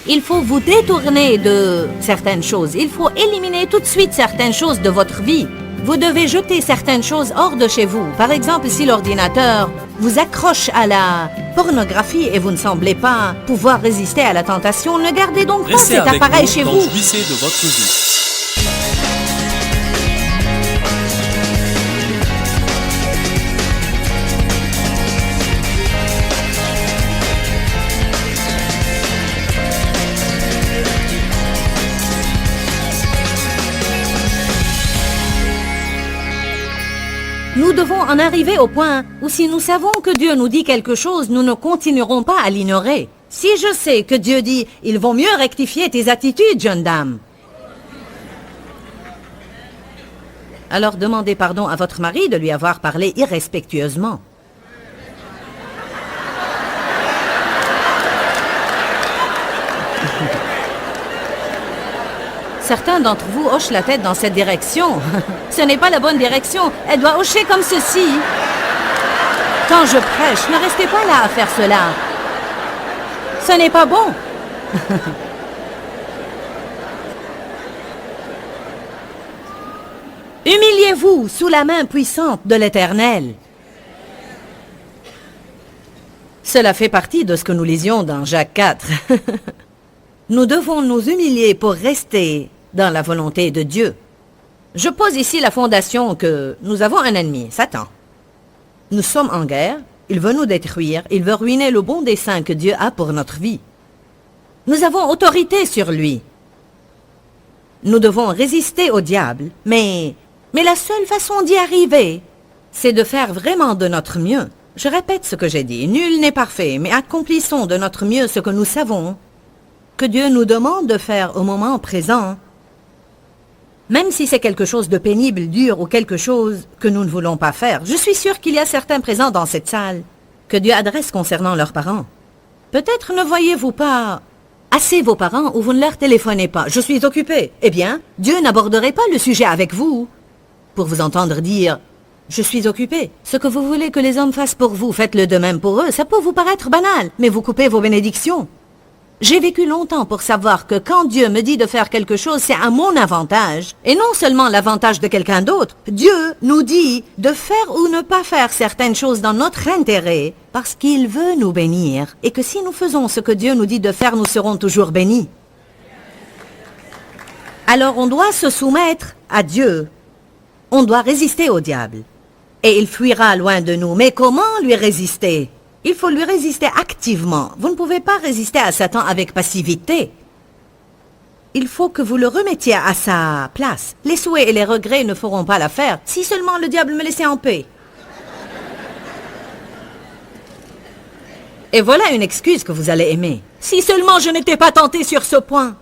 Il faut vous détourner de certaines choses. Il faut éliminer tout de suite certaines choses de votre vie. Vous devez jeter certaines choses hors de chez vous. Par exemple, si l'ordinateur vous accroche à la pornographie et vous ne semblez pas pouvoir résister à la tentation, ne gardez donc pas cet appareil chez vous. Jouissez de votre vie. Nous devons en arriver au point où si nous savons que Dieu nous dit quelque chose, nous ne continuerons pas à l'ignorer. Si je sais que Dieu dit « Il vaut mieux rectifier tes attitudes, jeune dame », alors demandez pardon à votre mari de lui avoir parlé irrespectueusement. Certains d'entre vous hochent la tête dans cette direction. Ce n'est pas la bonne direction. Elle doit hocher comme ceci. Quand je prêche, ne restez pas là à faire cela. Ce n'est pas bon. Humiliez-vous sous la main puissante de l'Éternel. Cela fait partie de ce que nous lisions dans Jacques 4. Nous devons nous humilier pour rester dans la volonté de Dieu. Je pose ici la fondation que nous avons un ennemi, Satan. Nous sommes en guerre, il veut nous détruire, il veut ruiner le bon dessein que Dieu a pour notre vie. Nous avons autorité sur lui. Nous devons résister au diable, mais la seule façon d'y arriver, c'est de faire vraiment de notre mieux. Je répète ce que j'ai dit, nul n'est parfait, mais accomplissons de notre mieux ce que nous savons que Dieu nous demande de faire au moment présent, même si c'est quelque chose de pénible, dur ou quelque chose que nous ne voulons pas faire. Je suis sûre qu'il y a certains présents dans cette salle que Dieu adresse concernant leurs parents. Peut-être ne voyez-vous pas assez vos parents ou vous ne leur téléphonez pas. Je suis occupé. Eh bien, Dieu n'aborderait pas le sujet avec vous pour vous entendre dire « Je suis occupé ». Ce que vous voulez que les hommes fassent pour vous, faites-le de même pour eux. Ça peut vous paraître banal, mais vous coupez vos bénédictions. J'ai vécu longtemps pour savoir que quand Dieu me dit de faire quelque chose, c'est à mon avantage, et non seulement l'avantage de quelqu'un d'autre. Dieu nous dit de faire ou ne pas faire certaines choses dans notre intérêt, parce qu'il veut nous bénir, et que si nous faisons ce que Dieu nous dit de faire, nous serons toujours bénis. Alors on doit se soumettre à Dieu. On doit résister au diable. Et il fuira loin de nous. Mais comment lui résister ? Il faut lui résister activement. Vous ne pouvez pas résister à Satan avec passivité. Il faut que vous le remettiez à sa place. Les souhaits et les regrets ne feront pas l'affaire. Si seulement le diable me laissait en paix. Et voilà une excuse que vous allez aimer. Si seulement je n'étais pas tenté sur ce point.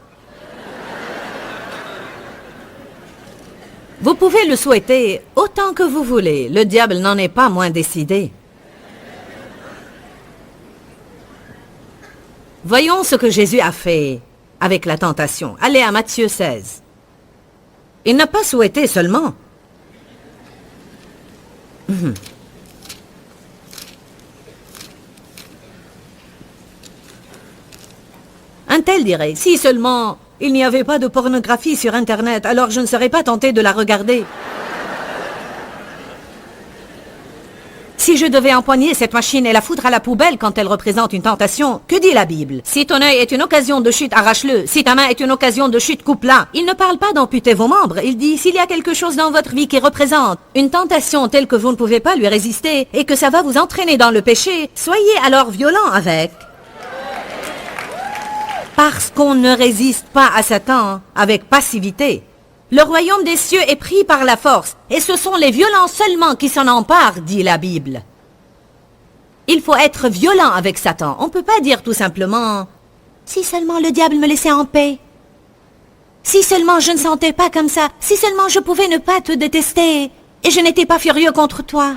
Vous pouvez le souhaiter autant que vous voulez. Le diable n'en est pas moins décidé. Voyons ce que Jésus a fait avec la tentation. Allez à Matthieu 16. Il n'a pas souhaité seulement. Un tel dirait, si seulement il n'y avait pas de pornographie sur Internet, alors je ne serais pas tenté de la regarder. Si je devais empoigner cette machine et la foutre à la poubelle quand elle représente une tentation, que dit la Bible? Si ton œil est une occasion de chute, arrache-le. Si ta main est une occasion de chute, coupe-la. Il ne parle pas d'amputer vos membres. Il dit, s'il y a quelque chose dans votre vie qui représente une tentation telle que vous ne pouvez pas lui résister et que ça va vous entraîner dans le péché, soyez alors violent avec. Parce qu'on ne résiste pas à Satan avec passivité. Le royaume des cieux est pris par la force, et ce sont les violents seulement qui s'en emparent, dit la Bible. Il faut être violent avec Satan. On ne peut pas dire tout simplement « Si seulement le diable me laissait en paix. Si seulement je ne sentais pas comme ça. Si seulement je pouvais ne pas te détester, et je n'étais pas furieux contre toi. »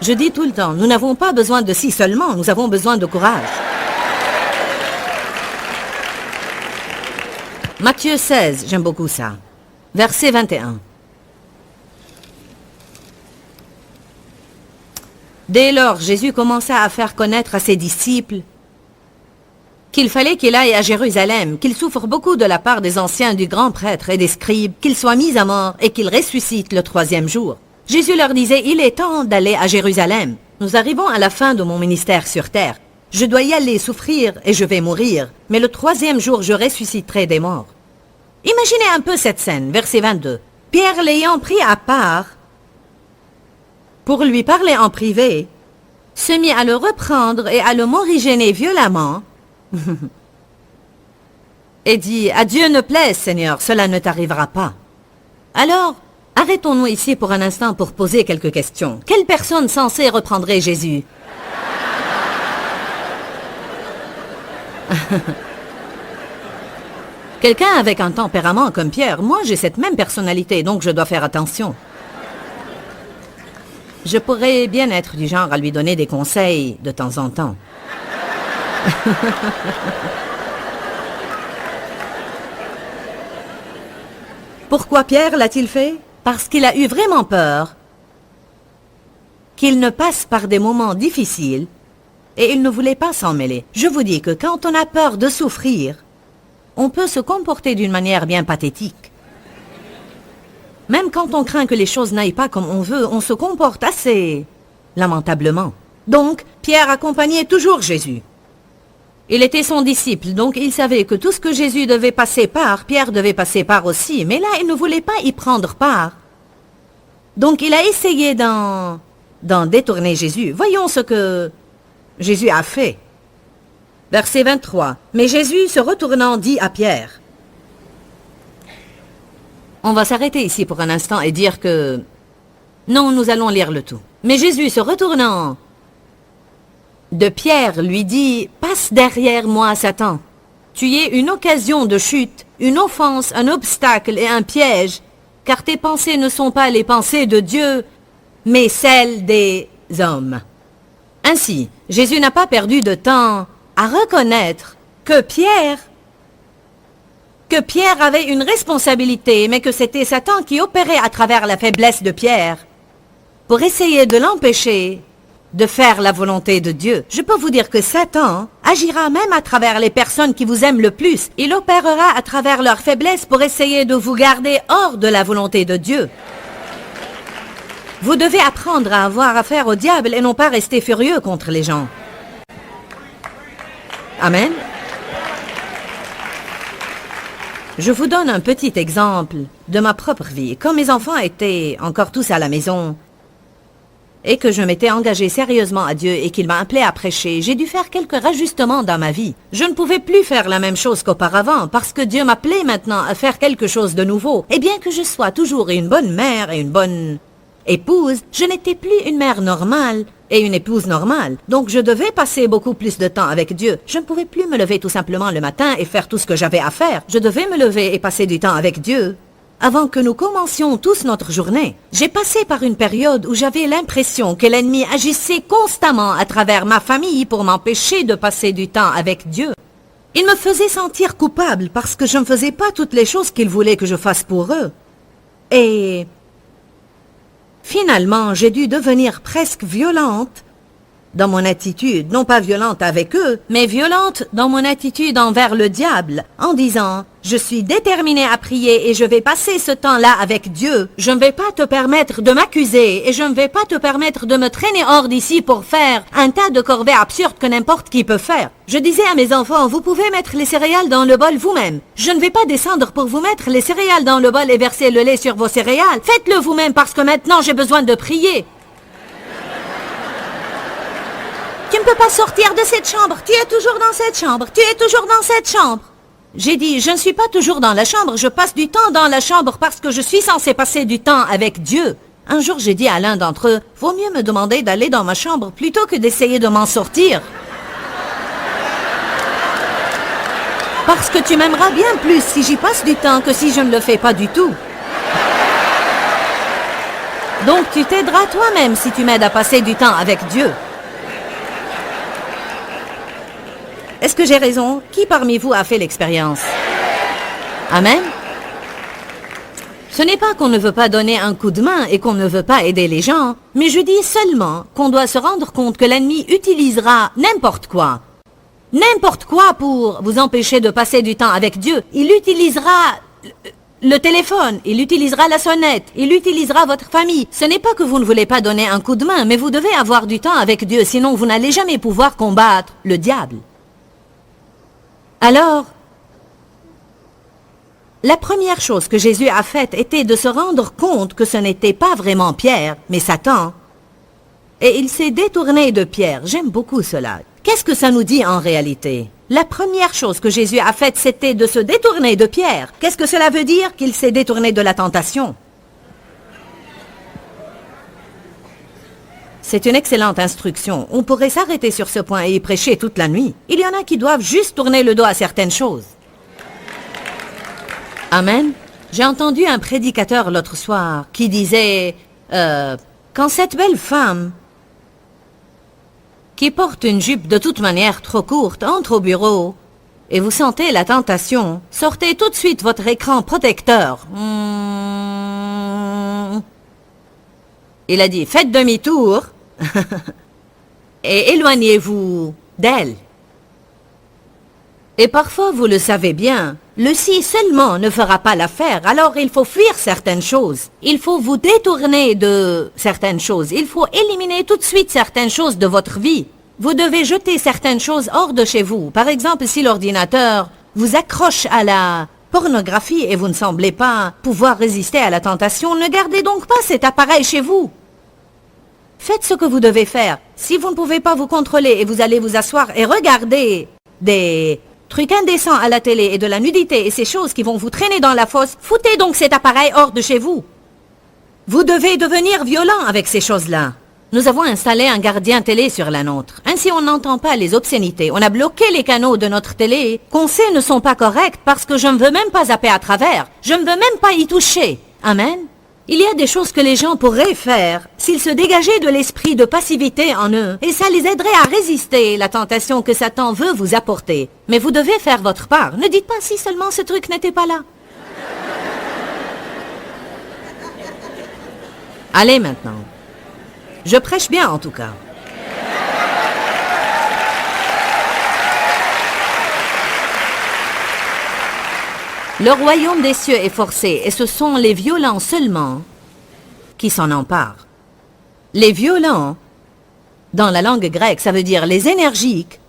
Je dis tout le temps, nous n'avons pas besoin de si seulement, nous avons besoin de courage. Matthieu 16, j'aime beaucoup ça. Verset 21. Dès lors, Jésus commença à faire connaître à ses disciples qu'il fallait qu'il aille à Jérusalem, qu'il souffre beaucoup de la part des anciens, du grand prêtre et des scribes, qu'il soit mis à mort et qu'il ressuscite le 3e jour. Jésus leur disait, il est temps d'aller à Jérusalem. Nous arrivons à la fin de mon ministère sur terre. Je dois y aller souffrir et je vais mourir, mais le 3e jour je ressusciterai des morts. Imaginez un peu cette scène, verset 22. Pierre l'ayant pris à part, pour lui parler en privé, se mit à le reprendre et à le morigéner violemment, et dit, « À Dieu ne plaise, Seigneur, cela ne t'arrivera pas. » Alors, arrêtons-nous ici pour un instant pour poser quelques questions. Quelle personne censée reprendrait Jésus? Quelqu'un avec un tempérament comme Pierre. Moi, j'ai cette même personnalité, donc je dois faire attention. Je pourrais bien être du genre à lui donner des conseils de temps en temps. Pourquoi Pierre l'a-t-il fait? Parce qu'il a eu vraiment peur qu'il ne passe par des moments difficiles et il ne voulait pas s'en mêler. Je vous dis que quand on a peur de souffrir, on peut se comporter d'une manière bien pathétique. Même quand on craint que les choses n'aillent pas comme on veut, on se comporte assez lamentablement. Donc, Pierre accompagnait toujours Jésus. Il était son disciple, donc il savait que tout ce que Jésus devait passer par, Pierre devait passer par aussi. Mais là, il ne voulait pas y prendre part. Donc, il a essayé d'en détourner Jésus. Voyons ce que Jésus a fait. Verset 23. Mais Jésus, se retournant, dit à Pierre. On va s'arrêter ici pour un instant et dire que... Non, nous allons lire le tout. Mais Jésus, se retournant de Pierre, lui dit, « Passe derrière moi, Satan. Tu es une occasion de chute, une offense, un obstacle et un piège, car tes pensées ne sont pas les pensées de Dieu, mais celles des hommes. » Ainsi, Jésus n'a pas perdu de temps à reconnaître que Pierre avait une responsabilité, mais que c'était Satan qui opérait à travers la faiblesse de Pierre pour essayer de l'empêcher de faire la volonté de Dieu. Je peux vous dire que Satan agira même à travers les personnes qui vous aiment le plus. Il opérera à travers leur faiblesse pour essayer de vous garder hors de la volonté de Dieu. Vous devez apprendre à avoir affaire au diable et non pas rester furieux contre les gens. Amen. Je vous donne un petit exemple de ma propre vie. Quand mes enfants étaient encore tous à la maison et que je m'étais engagé sérieusement à Dieu et qu'il m'a appelé à prêcher, j'ai dû faire quelques rajustements dans ma vie. Je ne pouvais plus faire la même chose qu'auparavant parce que Dieu m'appelait maintenant à faire quelque chose de nouveau. Et bien que je sois toujours une bonne mère et une bonne épouse, je n'étais plus une mère normale et une épouse normale. Donc je devais passer beaucoup plus de temps avec Dieu. Je ne pouvais plus me lever tout simplement le matin et faire tout ce que j'avais à faire. Je devais me lever et passer du temps avec Dieu avant que nous commencions tous notre journée. J'ai passé par une période où j'avais l'impression que l'ennemi agissait constamment à travers ma famille pour m'empêcher de passer du temps avec Dieu. Il me faisait sentir coupable parce que je ne faisais pas toutes les choses qu'il voulait que je fasse pour eux. Et finalement, j'ai dû devenir presque violente dans mon attitude, non pas violente avec eux, mais violente dans mon attitude envers le diable, en disant, je suis déterminée à prier et je vais passer ce temps-là avec Dieu. Je ne vais pas te permettre de m'accuser et je ne vais pas te permettre de me traîner hors d'ici pour faire un tas de corvées absurdes que n'importe qui peut faire. Je disais à mes enfants, vous pouvez mettre les céréales dans le bol vous-même. Je ne vais pas descendre pour vous mettre les céréales dans le bol et verser le lait sur vos céréales. Faites-le vous-même parce que maintenant j'ai besoin de prier. Tu ne peux pas sortir de cette chambre, tu es toujours dans cette chambre, tu es toujours dans cette chambre. J'ai dit, je ne suis pas toujours dans la chambre, je passe du temps dans la chambre parce que je suis censé passer du temps avec Dieu. Un jour, j'ai dit à l'un d'entre eux, vaut mieux me demander d'aller dans ma chambre plutôt que d'essayer de m'en sortir. Parce que tu m'aimeras bien plus si j'y passe du temps que si je ne le fais pas du tout. Donc tu t'aideras toi-même si tu m'aides à passer du temps avec Dieu. Est-ce que j'ai raison? Qui parmi vous a fait l'expérience? Amen? Ce n'est pas qu'on ne veut pas donner un coup de main et qu'on ne veut pas aider les gens, mais je dis seulement qu'on doit se rendre compte que l'ennemi utilisera n'importe quoi. N'importe quoi pour vous empêcher de passer du temps avec Dieu. Il utilisera le téléphone, il utilisera la sonnette, il utilisera votre famille. Ce n'est pas que vous ne voulez pas donner un coup de main, mais vous devez avoir du temps avec Dieu, sinon vous n'allez jamais pouvoir combattre le diable. Alors, la première chose que Jésus a faite était de se rendre compte que ce n'était pas vraiment Pierre, mais Satan. Et il s'est détourné de Pierre. J'aime beaucoup cela. Qu'est-ce que ça nous dit en réalité? La première chose que Jésus a faite, c'était de se détourner de Pierre. Qu'est-ce que cela veut dire? Qu'il s'est détourné de la tentation. C'est une excellente instruction. On pourrait s'arrêter sur ce point et y prêcher toute la nuit. Il y en a qui doivent juste tourner le dos à certaines choses. Amen. J'ai entendu un prédicateur l'autre soir qui disait quand cette belle femme qui porte une jupe de toute manière trop courte entre au bureau et vous sentez la tentation, sortez tout de suite votre écran protecteur. Il a dit, faites demi-tour et éloignez-vous d'elle. Et parfois, vous le savez bien, le si seulement ne fera pas l'affaire, alors il faut fuir certaines choses. Il faut vous détourner de certaines choses. Il faut éliminer tout de suite certaines choses de votre vie. Vous devez jeter certaines choses hors de chez vous. Par exemple, si l'ordinateur vous accroche à la pornographie et vous ne semblez pas pouvoir résister à la tentation, ne gardez donc pas cet appareil chez vous. Faites ce que vous devez faire. Si vous ne pouvez pas vous contrôler et vous allez vous asseoir et regarder des trucs indécents à la télé et de la nudité et ces choses qui vont vous traîner dans la fosse, foutez donc cet appareil hors de chez vous. Vous devez devenir violent avec ces choses-là. Nous avons installé un gardien télé sur la nôtre. Ainsi, on n'entend pas les obscénités. On a bloqué les canaux de notre télé qu'on sait ne sont pas corrects parce que je ne veux même pas zapper à travers. Je ne veux même pas y toucher. Amen. Il y a des choses que les gens pourraient faire s'ils se dégageaient de l'esprit de passivité en eux, et ça les aiderait à résister la tentation que Satan veut vous apporter. Mais vous devez faire votre part. Ne dites pas si seulement ce truc n'était pas là. Allez maintenant. Je prêche bien en tout cas. Le royaume des cieux est forcé, et ce sont les violents seulement qui s'en emparent. Les violents, dans la langue grecque, ça veut dire les énergiques,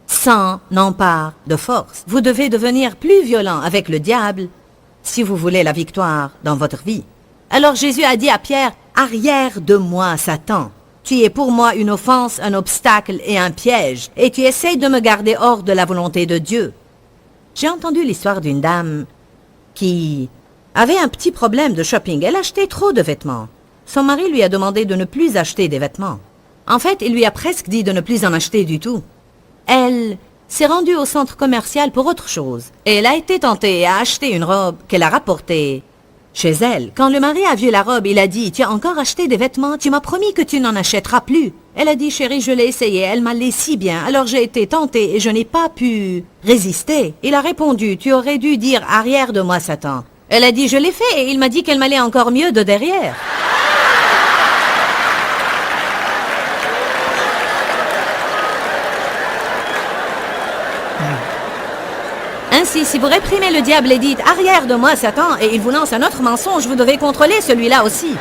s'en emparent de force. Vous devez devenir plus violent avec le diable si vous voulez la victoire dans votre vie. Alors Jésus a dit à Pierre, « Arrière de moi, Satan. Tu es pour moi une offense, un obstacle et un piège, et tu essaies de me garder hors de la volonté de Dieu. » J'ai entendu l'histoire d'une dame qui avait un petit problème de shopping. Elle achetait trop de vêtements. Son mari lui a demandé de ne plus acheter des vêtements. En fait, il lui a presque dit de ne plus en acheter du tout. Elle s'est rendue au centre commercial pour autre chose. Et elle a été tentée à acheter une robe qu'elle a rapportée chez elle. Quand le mari a vu la robe, il a dit « Tu as encore acheté des vêtements? Tu m'as promis que tu n'en achèteras plus. » Elle a dit « Chérie, je l'ai essayé, elle m'allait si bien. Alors j'ai été tentée et je n'ai pas pu résister. » Il a répondu « Tu aurais dû dire « Arrière de moi, Satan. » Elle a dit « Je l'ai fait et il m'a dit qu'elle m'allait encore mieux de derrière. » Ainsi, si vous réprimez le diable et dites « Arrière de moi, Satan » et il vous lance un autre mensonge, vous devez contrôler celui-là aussi.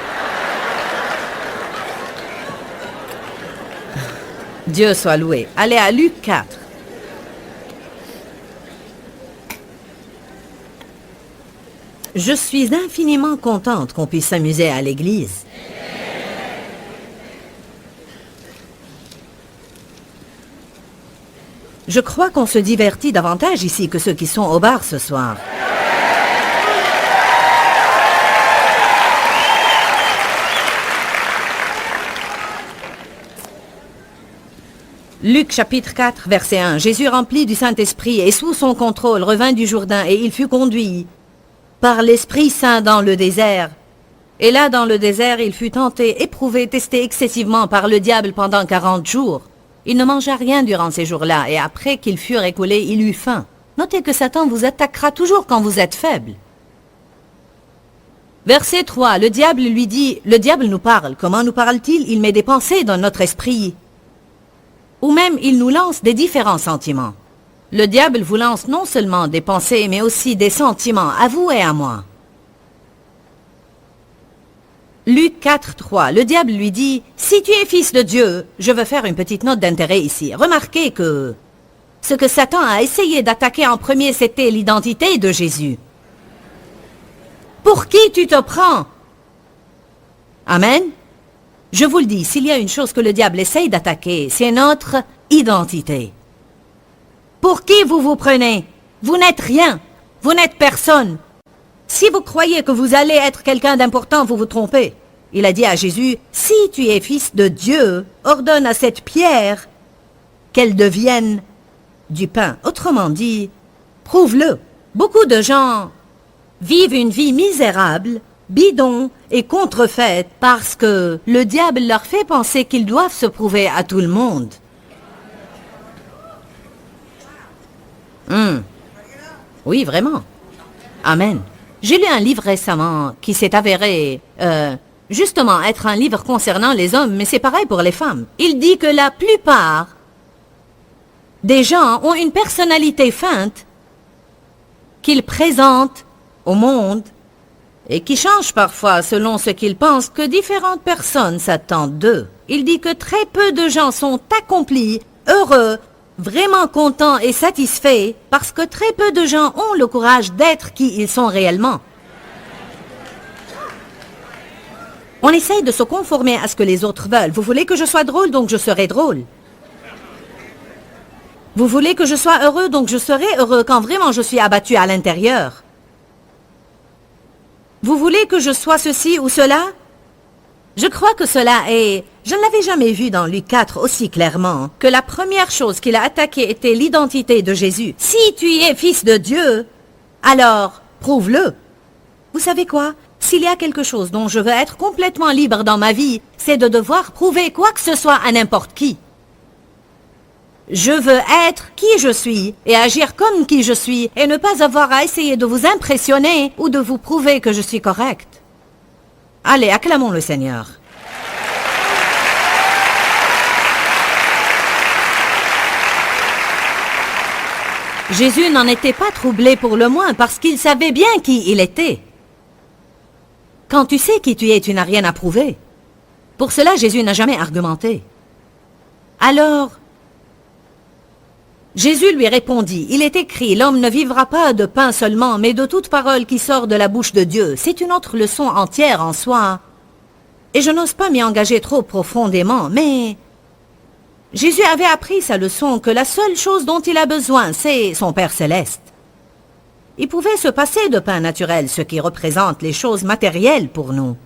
Dieu soit loué. Allez à Luc 4. Je suis infiniment contente qu'on puisse s'amuser à l'église. Je crois qu'on se divertit davantage ici que ceux qui sont au bar ce soir. Luc chapitre 4, verset 1. Jésus rempli du Saint-Esprit et sous son contrôle revint du Jourdain et il fut conduit par l'Esprit Saint dans le désert. Et là, dans le désert, il fut tenté, éprouvé, testé excessivement par le diable pendant 40 jours. Il ne mangea rien durant ces jours-là, et après qu'ils furent écoulés, il eut faim. Notez que Satan vous attaquera toujours quand vous êtes faible. Verset 3, le diable lui dit, le diable nous parle. Comment nous parle-t-il? Il met des pensées dans notre esprit. Ou même, il nous lance des différents sentiments. Le diable vous lance non seulement des pensées, mais aussi des sentiments, à vous et à moi. Luc 4, 3, le diable lui dit, « Si tu es fils de Dieu, je veux faire une petite note d'intérêt ici. Remarquez que ce que Satan a essayé d'attaquer en premier, c'était l'identité de Jésus. Pour qui tu te prends? Amen. Je vous le dis, s'il y a une chose que le diable essaye d'attaquer, c'est notre identité. Pour qui vous vous prenez? Vous n'êtes rien. Vous n'êtes personne. Si vous croyez que vous allez être quelqu'un d'important, vous vous trompez. Il a dit à Jésus, « Si tu es fils de Dieu, ordonne à cette pierre qu'elle devienne du pain. » Autrement dit, prouve-le. Beaucoup de gens vivent une vie misérable, bidon et contrefaite parce que le diable leur fait penser qu'ils doivent se prouver à tout le monde. Oui, vraiment. Amen. J'ai lu un livre récemment qui s'est avéré, justement, être un livre concernant les hommes, mais c'est pareil pour les femmes. Il dit que la plupart des gens ont une personnalité feinte qu'ils présentent au monde et qui change parfois selon ce qu'ils pensent que différentes personnes s'attendent d'eux. Il dit que très peu de gens sont accomplis, heureux, vraiment contents et satisfaits parce que très peu de gens ont le courage d'être qui ils sont réellement. On essaye de se conformer à ce que les autres veulent. Vous voulez que je sois drôle, donc je serai drôle. Vous voulez que je sois heureux, donc je serai heureux quand vraiment je suis abattu à l'intérieur. Vous voulez que je sois ceci ou cela? Je crois que cela est... Je ne l'avais jamais vu dans Luc 4 aussi clairement, que la première chose qu'il a attaquée était l'identité de Jésus. Si tu es fils de Dieu, alors prouve-le. Vous savez quoi? S'il y a quelque chose dont je veux être complètement libre dans ma vie, c'est de devoir prouver quoi que ce soit à n'importe qui. Je veux être qui je suis et agir comme qui je suis et ne pas avoir à essayer de vous impressionner ou de vous prouver que je suis correct. Allez, acclamons le Seigneur. Jésus n'en était pas troublé pour le moins parce qu'il savait bien qui il était. Quand tu sais qui tu es, tu n'as rien à prouver. Pour cela, Jésus n'a jamais argumenté. Alors, Jésus lui répondit, « Il est écrit, l'homme ne vivra pas de pain seulement, mais de toute parole qui sort de la bouche de Dieu. » C'est une autre leçon entière en soi. Et je n'ose pas m'y engager trop profondément, mais Jésus avait appris sa leçon que la seule chose dont il a besoin, c'est son Père céleste. Il pouvait se passer de pain naturel, ce qui représente les choses matérielles pour nous.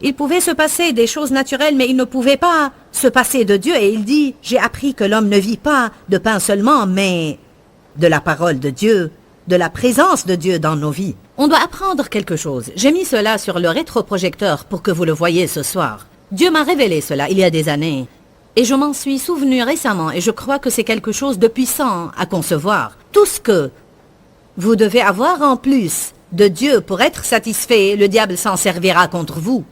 Il pouvait se passer des choses naturelles, mais il ne pouvait pas se passer de Dieu. Et il dit, j'ai appris que l'homme ne vit pas de pain seulement, mais de la parole de Dieu, de la présence de Dieu dans nos vies. On doit apprendre quelque chose. J'ai mis cela sur le rétroprojecteur pour que vous le voyiez ce soir. Dieu m'a révélé cela il y a des années. Et je m'en suis souvenu récemment et je crois que c'est quelque chose de puissant à concevoir. Tout ce que vous devez avoir en plus de Dieu pour être satisfait, le diable s'en servira contre vous.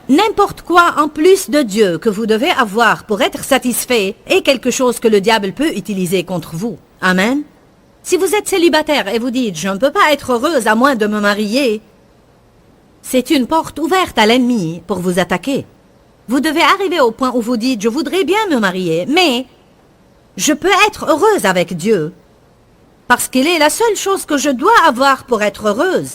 N'importe quoi en plus de Dieu que vous devez avoir pour être satisfait est quelque chose que le diable peut utiliser contre vous. Amen. Si vous êtes célibataire et vous dites « Je ne peux pas être heureuse à moins de me marier », c'est une porte ouverte à l'ennemi pour vous attaquer. Vous devez arriver au point où vous dites « Je voudrais bien me marier, mais je peux être heureuse avec Dieu parce qu'il est la seule chose que je dois avoir pour être heureuse. »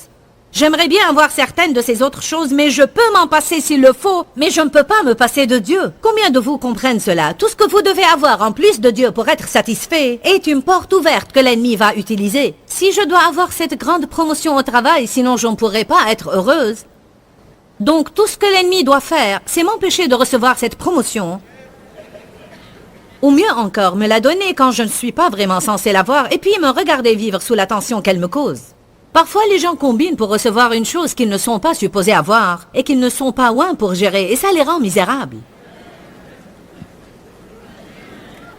J'aimerais bien avoir certaines de ces autres choses, mais je peux m'en passer s'il le faut, mais je ne peux pas me passer de Dieu. Combien de vous comprennent cela? Tout ce que vous devez avoir en plus de Dieu pour être satisfait est une porte ouverte que l'ennemi va utiliser. Si je dois avoir cette grande promotion au travail, sinon je ne pourrai pas être heureuse. Donc tout ce que l'ennemi doit faire, c'est m'empêcher de recevoir cette promotion. Ou mieux encore, me la donner quand je ne suis pas vraiment censé l'avoir, et puis me regarder vivre sous la tension qu'elle me cause. Parfois, les gens combinent pour recevoir une chose qu'ils ne sont pas supposés avoir et qu'ils ne sont pas loin pour gérer, et ça les rend misérables.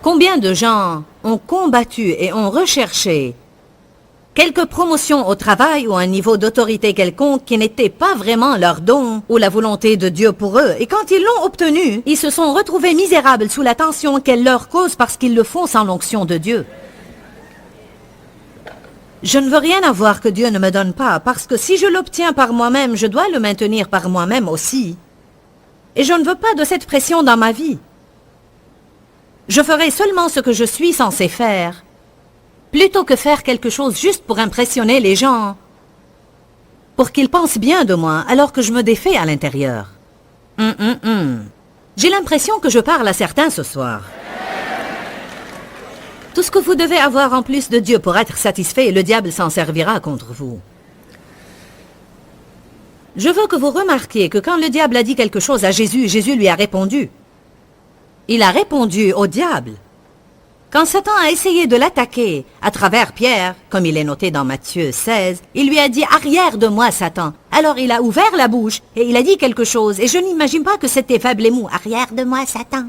Combien de gens ont combattu et ont recherché quelques promotions au travail ou un niveau d'autorité quelconque qui n'était pas vraiment leur don ou la volonté de Dieu pour eux. Et quand ils l'ont obtenu, ils se sont retrouvés misérables sous la tension qu'elle leur cause parce qu'ils le font sans l'onction de Dieu. Je ne veux rien avoir que Dieu ne me donne pas, parce que si je l'obtiens par moi-même, je dois le maintenir par moi-même aussi. Et je ne veux pas de cette pression dans ma vie. Je ferai seulement ce que je suis censé faire, plutôt que faire quelque chose juste pour impressionner les gens, pour qu'ils pensent bien de moi, alors que je me défais à l'intérieur. J'ai l'impression que je parle à certains ce soir. Tout ce que vous devez avoir en plus de Dieu pour être satisfait, le diable s'en servira contre vous. Je veux que vous remarquiez que quand le diable a dit quelque chose à Jésus, Jésus lui a répondu. Il a répondu au diable. Quand Satan a essayé de l'attaquer à travers Pierre, comme il est noté dans Matthieu 16, il lui a dit « Arrière de moi, Satan ». Alors il a ouvert la bouche et il a dit quelque chose, et je n'imagine pas que c'était faible et mou. « Arrière de moi, Satan ».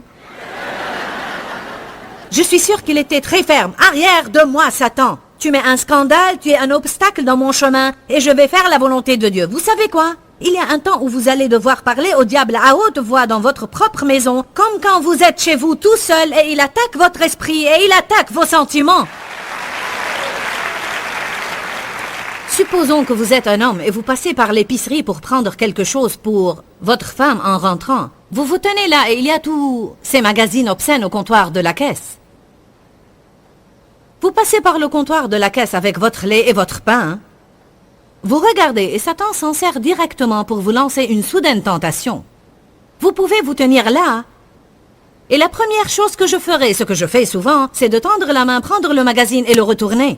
Je suis sûr qu'il était très ferme. « Arrière de moi, Satan ! Tu mets un scandale, tu es un obstacle dans mon chemin, et je vais faire la volonté de Dieu. » Vous savez quoi? Il y a un temps où vous allez devoir parler au diable à haute voix dans votre propre maison, comme quand vous êtes chez vous tout seul et il attaque votre esprit et il attaque vos sentiments. Supposons que vous êtes un homme et vous passez par l'épicerie pour prendre quelque chose pour votre femme en rentrant. Vous vous tenez là et il y a tous ces magazines obscènes au comptoir de la caisse. Vous passez par le comptoir de la caisse avec votre lait et votre pain. Vous regardez et Satan s'en sert directement pour vous lancer une soudaine tentation. Vous pouvez vous tenir là. Et la première chose que je ferai, ce que je fais souvent, c'est de tendre la main, prendre le magazine et le retourner.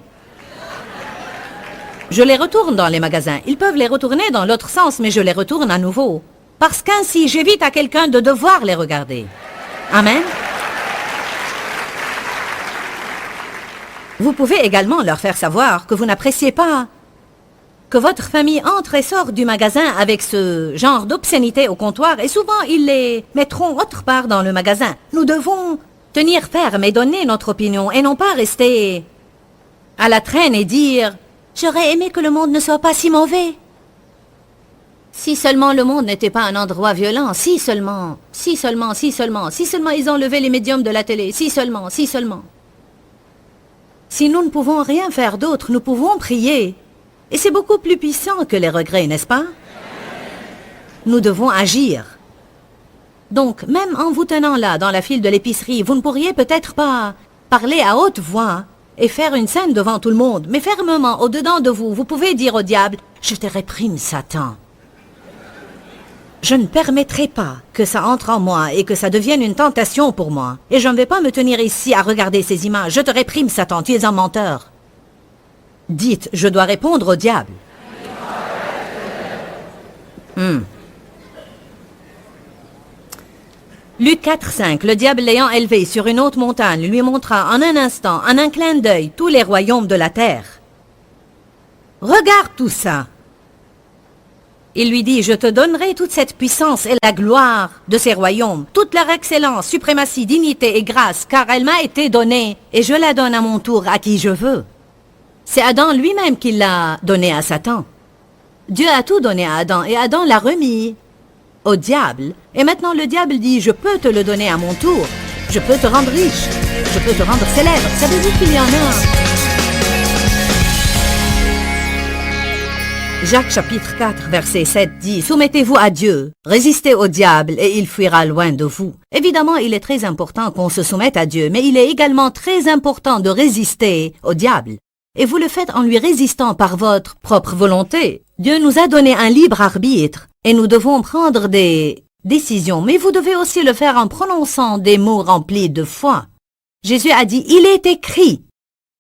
Je les retourne dans les magasins. Ils peuvent les retourner dans l'autre sens, mais je les retourne à nouveau. Parce qu'ainsi, j'évite à quelqu'un de devoir les regarder. Amen. Vous pouvez également leur faire savoir que vous n'appréciez pas que votre famille entre et sort du magasin avec ce genre d'obscénité au comptoir et souvent ils les mettront autre part dans le magasin. Nous devons tenir ferme et donner notre opinion et non pas rester à la traîne et dire « J'aurais aimé que le monde ne soit pas si mauvais. Si seulement le monde n'était pas un endroit violent, si seulement ils enlevaient les médiums de la télé, si seulement. Si nous ne pouvons rien faire d'autre, nous pouvons prier. Et c'est beaucoup plus puissant que les regrets, n'est-ce pas? Nous devons agir. Donc, même en vous tenant là, dans la file de l'épicerie, vous ne pourriez peut-être pas parler à haute voix et faire une scène devant tout le monde, mais fermement, au-dedans de vous, vous pouvez dire au diable, « Je te réprime, Satan. Je ne permettrai pas que ça entre en moi et que ça devienne une tentation pour moi. Et je ne vais pas me tenir ici à regarder ces images. Je te réprime, Satan, tu es un menteur. » Dites, je dois répondre au diable. Luc 4,5, le diable l'ayant élevé sur une haute montagne, lui montra en un instant, en un clin d'œil, tous les royaumes de la terre. Regarde tout ça. Il lui dit, je te donnerai toute cette puissance et la gloire de ces royaumes, toute leur excellence, suprématie, dignité et grâce, car elle m'a été donnée, et je la donne à mon tour à qui je veux. C'est Adam lui-même qui l'a donné à Satan. Dieu a tout donné à Adam, et Adam l'a remis au diable. Et maintenant le diable dit, je peux te le donner à mon tour. Je peux te rendre riche. Je peux te rendre célèbre. Savez-vous qu'il y en a? Jacques chapitre 4, verset 7 dit, soumettez-vous à Dieu, résistez au diable et il fuira loin de vous. Évidemment, il est très important qu'on se soumette à Dieu, mais il est également très important de résister au diable. Et vous le faites en lui résistant par votre propre volonté. Dieu nous a donné un libre arbitre et nous devons prendre des décisions, mais vous devez aussi le faire en prononçant des mots remplis de foi. Jésus a dit, il est écrit.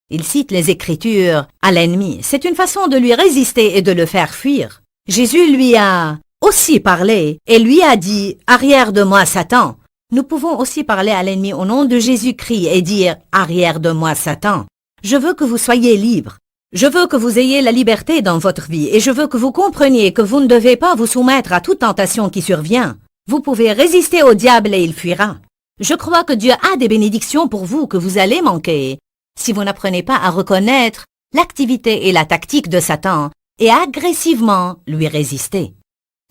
Il cite les Écritures à l'ennemi. C'est une façon de lui résister et de le faire fuir. Jésus lui a aussi parlé et lui a dit, arrière de moi, Satan. Nous pouvons aussi parler à l'ennemi au nom de Jésus-Christ et dire, arrière de moi, Satan. Je veux que vous soyez libres. Je veux que vous ayez la liberté dans votre vie et je veux que vous compreniez que vous ne devez pas vous soumettre à toute tentation qui survient. Vous pouvez résister au diable et il fuira. Je crois que Dieu a des bénédictions pour vous que vous allez manquer si vous n'apprenez pas à reconnaître l'activité et la tactique de Satan et agressivement lui résister.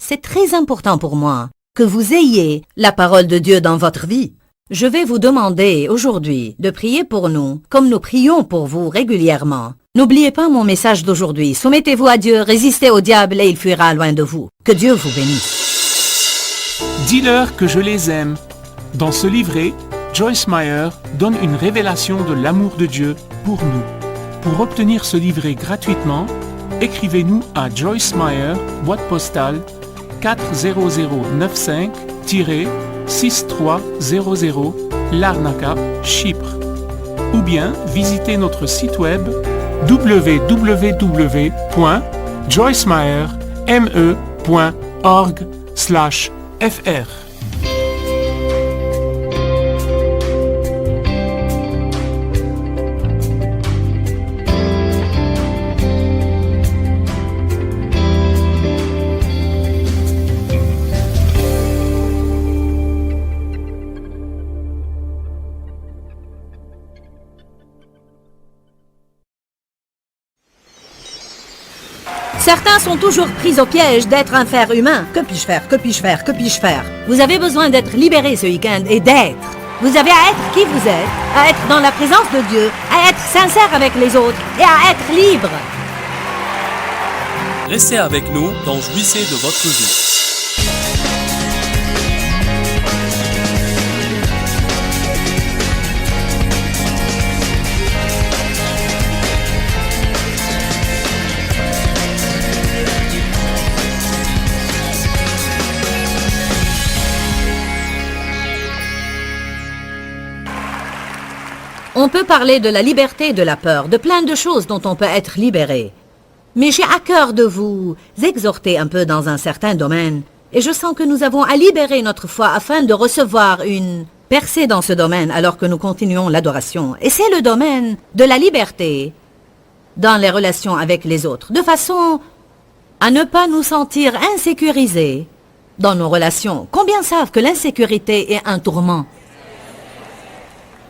C'est très important pour moi que vous ayez la parole de Dieu dans votre vie. Je vais vous demander aujourd'hui de prier pour nous comme nous prions pour vous régulièrement. N'oubliez pas mon message d'aujourd'hui. Soumettez-vous à Dieu, résistez au diable et il fuira loin de vous. Que Dieu vous bénisse. Dis-leur que je les aime. Dans ce livret, Joyce Meyer donne une révélation de l'amour de Dieu pour nous. Pour obtenir ce livret gratuitement, écrivez-nous à Joyce Meyer, boîte postale 40095-6300 Larnaca, Chypre. Ou bien visitez notre site web www.joycemeyerme.org/fr. Certains sont toujours pris au piège d'être un fer humain. Que puis-je faire? Que puis-je faire? Que puis-je faire? Vous avez besoin d'être libéré ce week-end et d'être. Vous avez à être qui vous êtes, à être dans la présence de Dieu, à être sincère avec les autres et à être libre. Restez avec nous dans Jouissez de votre vie. On peut parler de la liberté de la peur, de plein de choses dont on peut être libéré. Mais j'ai à cœur de vous exhorter un peu dans un certain domaine, et je sens que nous avons à libérer notre foi afin de recevoir une percée dans ce domaine alors que nous continuons l'adoration. Et c'est le domaine de la liberté dans les relations avec les autres, de façon à ne pas nous sentir insécurisés dans nos relations. Combien savent que l'insécurité est un tourment?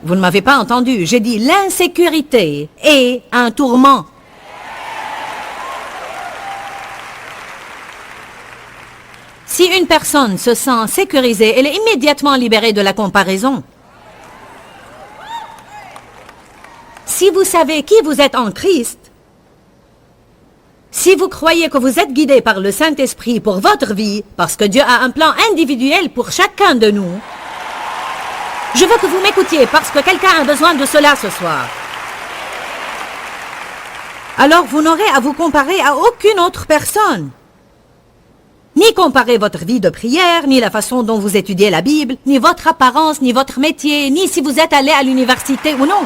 Vous ne m'avez pas entendu, j'ai dit l'insécurité est un tourment. Si une personne se sent sécurisée, elle est immédiatement libérée de la comparaison. Si vous savez qui vous êtes en Christ, si vous croyez que vous êtes guidé par le Saint-Esprit pour votre vie, parce que Dieu a un plan individuel pour chacun de nous, je veux que vous m'écoutiez parce que quelqu'un a besoin de cela ce soir. Alors vous n'aurez à vous comparer à aucune autre personne. Ni comparer votre vie de prière, ni la façon dont vous étudiez la Bible, ni votre apparence, ni votre métier, ni si vous êtes allé à l'université ou non.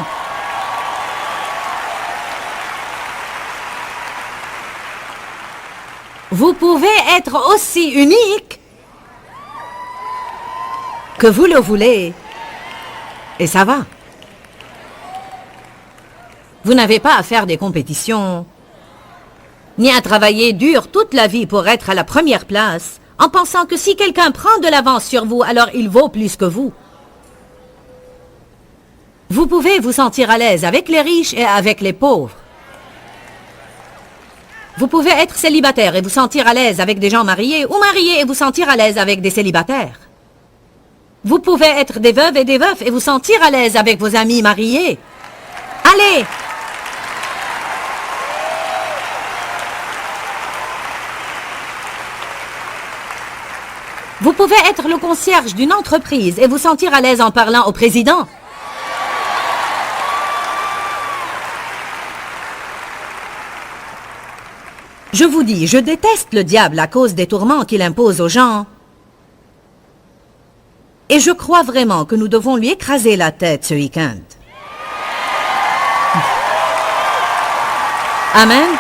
Vous pouvez être aussi unique que vous le voulez. Et ça va. Vous n'avez pas à faire des compétitions, ni à travailler dur toute la vie pour être à la première place, en pensant que si quelqu'un prend de l'avance sur vous, alors il vaut plus que vous. Vous pouvez vous sentir à l'aise avec les riches et avec les pauvres. Vous pouvez être célibataire et vous sentir à l'aise avec des gens mariés, ou mariés et vous sentir à l'aise avec des célibataires. Vous pouvez être des veuves et des veufs et vous sentir à l'aise avec vos amis mariés. Allez! Vous pouvez être le concierge d'une entreprise et vous sentir à l'aise en parlant au président. Je vous dis, je déteste le diable à cause des tourments qu'il impose aux gens. Et je crois vraiment que nous devons lui écraser la tête ce week-end. Amen.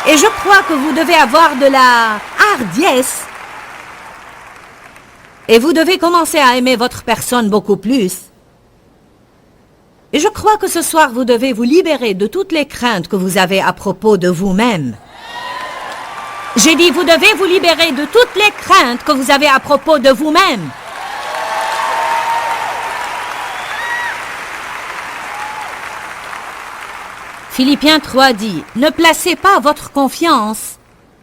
Et je crois que vous devez avoir de la hardiesse. Et vous devez commencer à aimer votre personne beaucoup plus. Et je crois que ce soir, vous devez vous libérer de toutes les craintes que vous avez à propos de vous-même. J'ai dit, vous devez vous libérer de toutes les craintes que vous avez à propos de vous-même. Philippiens 3 dit, « Ne placez pas votre confiance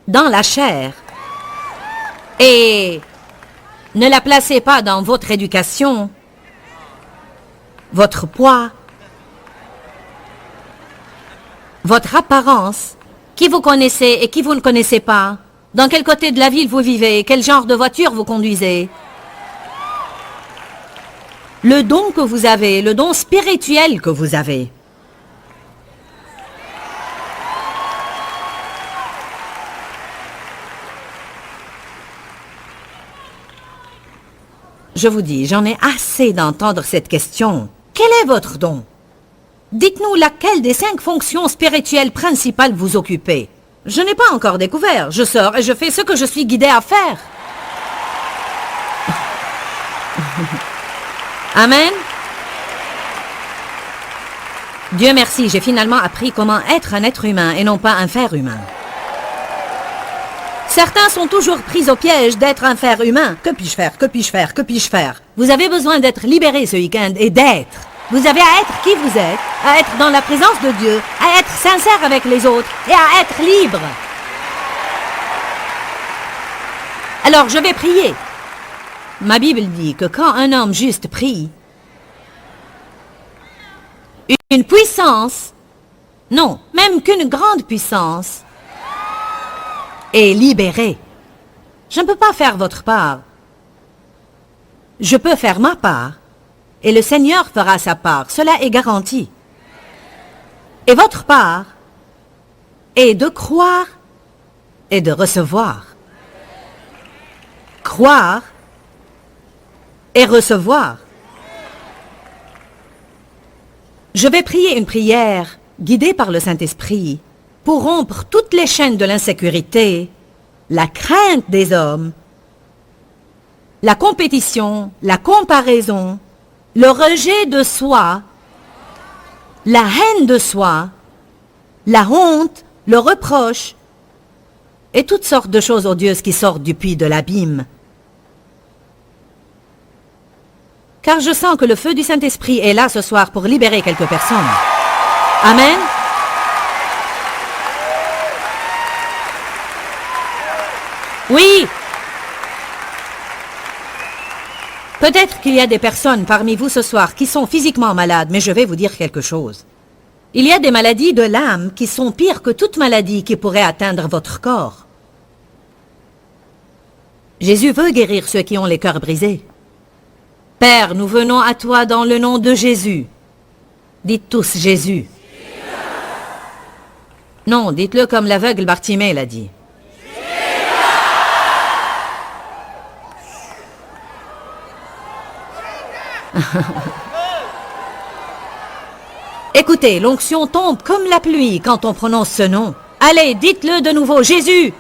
dans la chair et ne la placez pas dans votre éducation, votre poids, votre apparence, qui vous connaissez et qui vous ne connaissez pas, dans quel côté de la ville vous vivez, quel genre de voiture vous conduisez. Le don que vous avez, le don spirituel que vous avez. Je vous dis, j'en ai assez d'entendre cette question. Quel est votre don? Dites-nous laquelle des 5 fonctions spirituelles principales vous occupez. Je n'ai pas encore découvert. Je sors et je fais ce que je suis guidé à faire. Amen. Dieu merci, j'ai finalement appris comment être un être humain et non pas un fer humain. Certains sont toujours pris au piège d'être un fer humain. Que puis-je faire? Que puis-je faire? Que puis-je faire? Vous avez besoin d'être libéré ce week-end et d'être. Vous avez à être qui vous êtes, à être dans la présence de Dieu, à être sincère avec les autres et à être libre. Alors je vais prier. Ma Bible dit que quand un homme juste prie, une puissance, non, même qu'une grande puissance, est libérée. Je ne peux pas faire votre part. Je peux faire ma part. Et le Seigneur fera sa part. Cela est garanti. Et votre part est de croire et de recevoir. Croire et recevoir. Je vais prier une prière guidée par le Saint-Esprit pour rompre toutes les chaînes de l'insécurité, la crainte des hommes, la compétition, la comparaison, le rejet de soi, la haine de soi, la honte, le reproche et toutes sortes de choses odieuses qui sortent du puits de l'abîme. Car je sens que le feu du Saint-Esprit est là ce soir pour libérer quelques personnes. Amen. Oui. Peut-être qu'il y a des personnes parmi vous ce soir qui sont physiquement malades, mais je vais vous dire quelque chose. Il y a des maladies de l'âme qui sont pires que toute maladie qui pourrait atteindre votre corps. Jésus veut guérir ceux qui ont les cœurs brisés. Père, nous venons à toi dans le nom de Jésus. Dites tous Jésus. Non, dites-le comme l'aveugle Bartimée l'a dit. Écoutez, l'onction tombe comme la pluie quand on prononce ce nom. Allez, dites-le de nouveau, Jésus.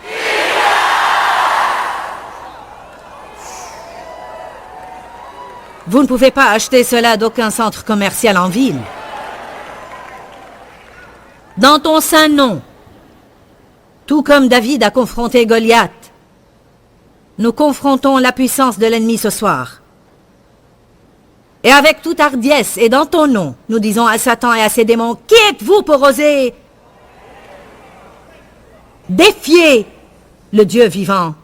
Vous ne pouvez pas acheter cela d'aucun centre commercial en ville. Dans ton saint nom, tout comme David a confronté Goliath, nous confrontons la puissance de l'ennemi ce soir. Et avec toute hardiesse et dans ton nom, nous disons à Satan et à ses démons, qui êtes-vous pour oser défier le Dieu vivant?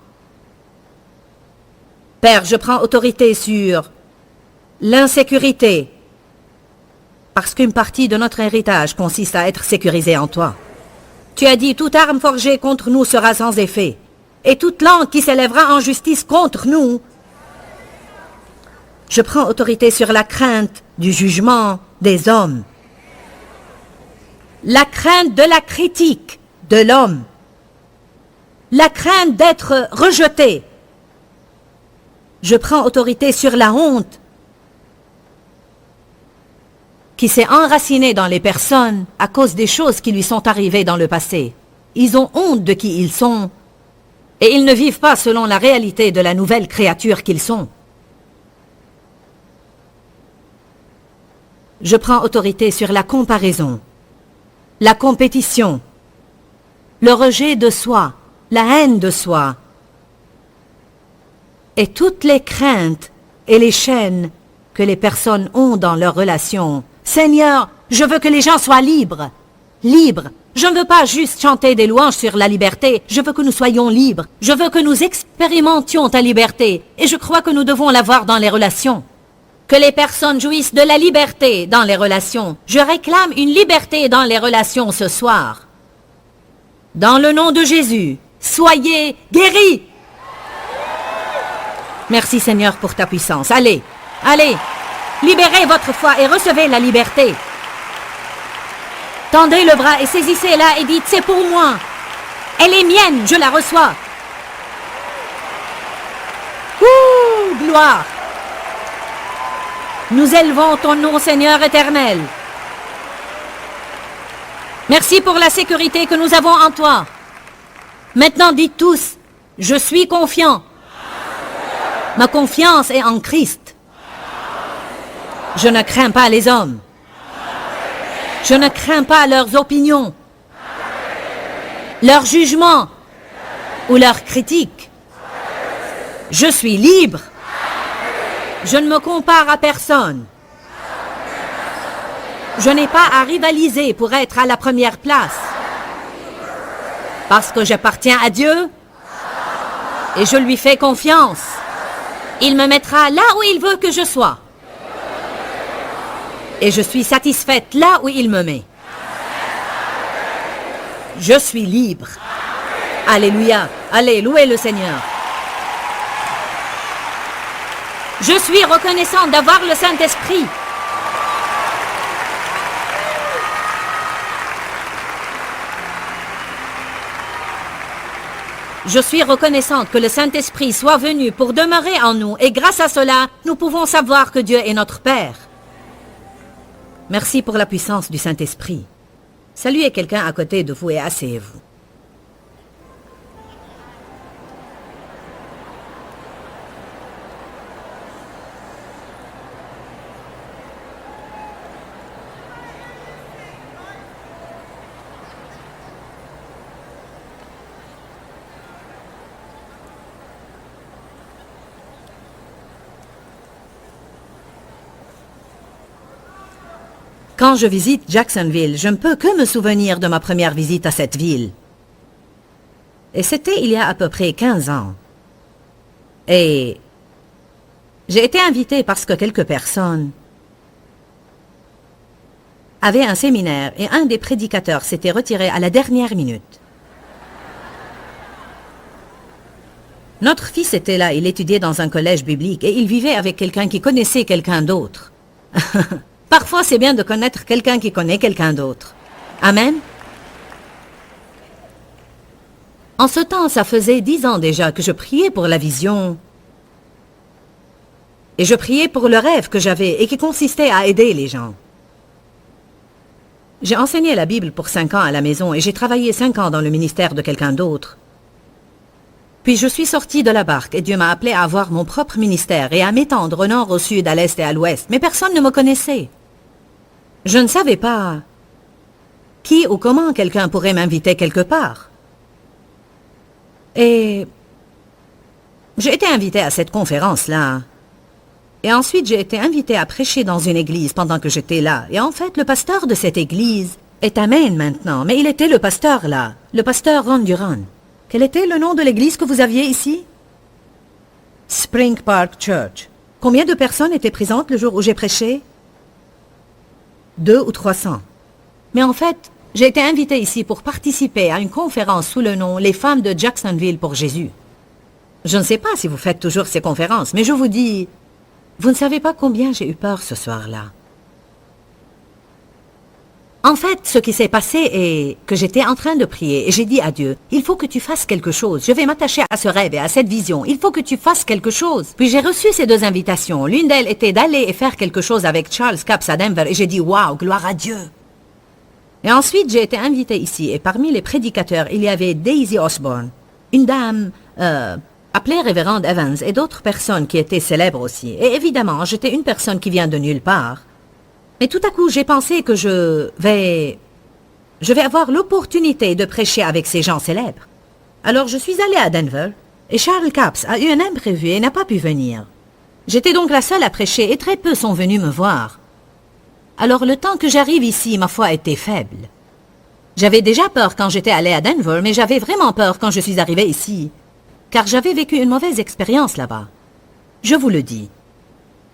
Père, je prends autorité sur l'insécurité, parce qu'une partie de notre héritage consiste à être sécurisé en toi. Tu as dit, toute arme forgée contre nous sera sans effet, et toute langue qui s'élèvera en justice contre nous. Je prends autorité sur la crainte du jugement des hommes, la crainte de la critique de l'homme, la crainte d'être rejeté. Je prends autorité sur la honte qui s'est enracinée dans les personnes à cause des choses qui lui sont arrivées dans le passé. Ils ont honte de qui ils sont et ils ne vivent pas selon la réalité de la nouvelle créature qu'ils sont. Je prends autorité sur la comparaison, la compétition, le rejet de soi, la haine de soi, et toutes les craintes et les chaînes que les personnes ont dans leurs relations. Seigneur, je veux que les gens soient libres. Libre. Je ne veux pas juste chanter des louanges sur la liberté, je veux que nous soyons libres. Je veux que nous expérimentions ta liberté, et je crois que nous devons l'avoir dans les relations. Que les personnes jouissent de la liberté dans les relations. Je réclame une liberté dans les relations ce soir. Dans le nom de Jésus, soyez guéris. Merci Seigneur pour ta puissance. Allez, allez, libérez votre foi et recevez la liberté. Tendez le bras et saisissez-la et dites, c'est pour moi. Elle est mienne, je la reçois. Ouh, gloire. Nous élevons ton nom, Seigneur éternel. Merci pour la sécurité que nous avons en toi. Maintenant, dites tous, je suis confiant. Ma confiance est en Christ. Je ne crains pas les hommes. Je ne crains pas leurs opinions, leurs jugements ou leurs critiques. Je suis libre. Je ne me compare à personne. Je n'ai pas à rivaliser pour être à la première place. Parce que j'appartiens à Dieu et je lui fais confiance. Il me mettra là où il veut que je sois. Et je suis satisfaite là où il me met. Je suis libre. Alléluia. Allez, louez le Seigneur. Je suis reconnaissante d'avoir le Saint-Esprit. Je suis reconnaissante que le Saint-Esprit soit venu pour demeurer en nous et grâce à cela, nous pouvons savoir que Dieu est notre Père. Merci pour la puissance du Saint-Esprit. Saluez quelqu'un à côté de vous et asseyez-vous. Quand je visite Jacksonville, je ne peux que me souvenir de ma première visite à cette ville. Et c'était il y a à peu près 15 ans. Et j'ai été invitée parce que quelques personnes avaient un séminaire et un des prédicateurs s'était retiré à la dernière minute. Notre fils était là, il étudiait dans un collège biblique et il vivait avec quelqu'un qui connaissait quelqu'un d'autre. Parfois, c'est bien de connaître quelqu'un qui connaît quelqu'un d'autre. Amen. En ce temps, ça faisait 10 ans déjà que je priais pour la vision. Et je priais pour le rêve que j'avais et qui consistait à aider les gens. J'ai enseigné la Bible pour 5 ans à la maison et j'ai travaillé 5 ans dans le ministère de quelqu'un d'autre. Puis je suis sortie de la barque et Dieu m'a appelé à avoir mon propre ministère et à m'étendre au nord, au sud, à l'est et à l'ouest. Mais personne ne me connaissait. Je ne savais pas qui ou comment quelqu'un pourrait m'inviter quelque part. Et j'ai été invitée à cette conférence-là. Et ensuite, j'ai été invitée à prêcher dans une église pendant que j'étais là. Et en fait, le pasteur de cette église est Amen maintenant. Mais il était le pasteur là, le pasteur Ron Duran. Quel était le nom de l'église que vous aviez ici? Spring Park Church. Combien de personnes étaient présentes le jour où j'ai prêché? 200 ou 300. Mais en fait, j'ai été invitée ici pour participer à une conférence sous le nom « Les femmes de Jacksonville pour Jésus ». Je ne sais pas si vous faites toujours ces conférences, mais je vous dis, vous ne savez pas combien j'ai eu peur ce soir-là. En fait, ce qui s'est passé est que j'étais en train de prier et j'ai dit à Dieu, « Il faut que tu fasses quelque chose. Je vais m'attacher à ce rêve et à cette vision. Il faut que tu fasses quelque chose. » Puis j'ai reçu ces 2 invitations. L'une d'elles était d'aller et faire quelque chose avec Charles Capps à Denver et j'ai dit, « Wow, gloire à Dieu !» Et ensuite, j'ai été invitée ici et parmi les prédicateurs, il y avait Daisy Osborne, une dame appelée Révérende Evans et d'autres personnes qui étaient célèbres aussi. Et évidemment, j'étais une personne qui vient de nulle part. Mais tout à coup, j'ai pensé que je vais avoir l'opportunité de prêcher avec ces gens célèbres. Alors, je suis allée à Denver, et Charles Capps a eu un imprévu et n'a pas pu venir. J'étais donc la seule à prêcher, et très peu sont venus me voir. Alors, le temps que j'arrive ici, ma foi était faible. J'avais déjà peur quand j'étais allée à Denver, mais j'avais vraiment peur quand je suis arrivée ici, car j'avais vécu une mauvaise expérience là-bas. Je vous le dis.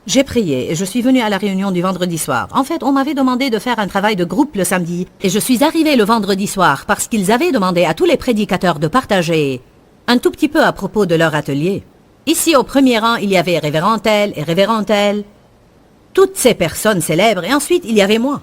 J'ai prié et je suis venue à la réunion du vendredi soir. En fait, on m'avait demandé de faire un travail de groupe le samedi, et je suis arrivée le vendredi soir parce qu'ils avaient demandé à tous les prédicateurs de partager un tout petit peu à propos de leur atelier. Ici, au premier rang, il y avait révérend tel et révérend tel, toutes ces personnes célèbres, et ensuite, il y avait moi.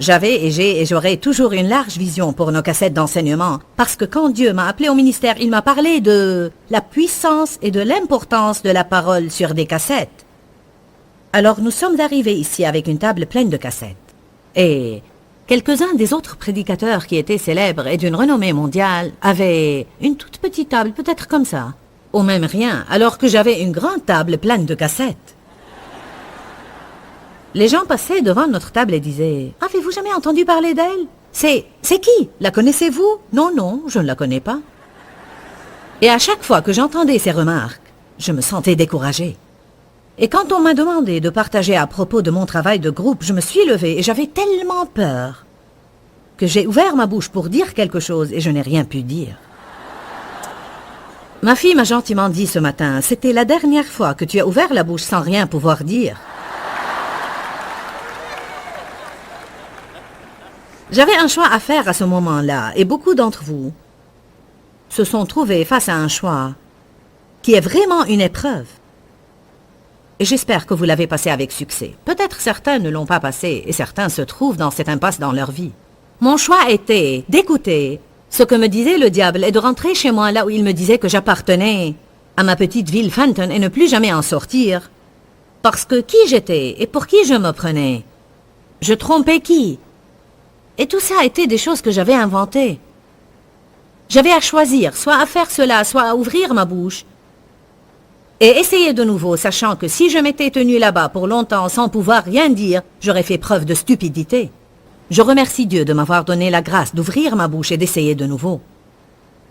J'avais et j'ai et j'aurai toujours une large vision pour nos cassettes d'enseignement, parce que quand Dieu m'a appelé au ministère, il m'a parlé de la puissance et de l'importance de la parole sur des cassettes. Alors nous sommes arrivés ici avec une table pleine de cassettes. Et quelques-uns des autres prédicateurs qui étaient célèbres et d'une renommée mondiale avaient une toute petite table, peut-être comme ça, ou même rien, alors que j'avais une grande table pleine de cassettes. Les gens passaient devant notre table et disaient « Avez-vous jamais entendu parler d'elle? C'est qui? La connaissez-vous? » « Non, non, je ne la connais pas. » Et à chaque fois que j'entendais ces remarques, je me sentais découragée. Et quand on m'a demandé de partager à propos de mon travail de groupe, je me suis levée et j'avais tellement peur que j'ai ouvert ma bouche pour dire quelque chose et je n'ai rien pu dire. Ma fille m'a gentiment dit ce matin « C'était la dernière fois que tu as ouvert la bouche sans rien pouvoir dire. » J'avais un choix à faire à ce moment-là, et beaucoup d'entre vous se sont trouvés face à un choix qui est vraiment une épreuve. Et j'espère que vous l'avez passé avec succès. Peut-être certains ne l'ont pas passé, et certains se trouvent dans cette impasse dans leur vie. Mon choix était d'écouter ce que me disait le diable et de rentrer chez moi là où il me disait que j'appartenais à ma petite ville Fenton et ne plus jamais en sortir. Parce que qui j'étais et pour qui je me prenais? Je trompais qui? Et tout ça était des choses que j'avais inventées. J'avais à choisir, soit à faire cela, soit à ouvrir ma bouche. Et essayer de nouveau, sachant que si je m'étais tenue là-bas pour longtemps sans pouvoir rien dire, j'aurais fait preuve de stupidité. Je remercie Dieu de m'avoir donné la grâce d'ouvrir ma bouche et d'essayer de nouveau.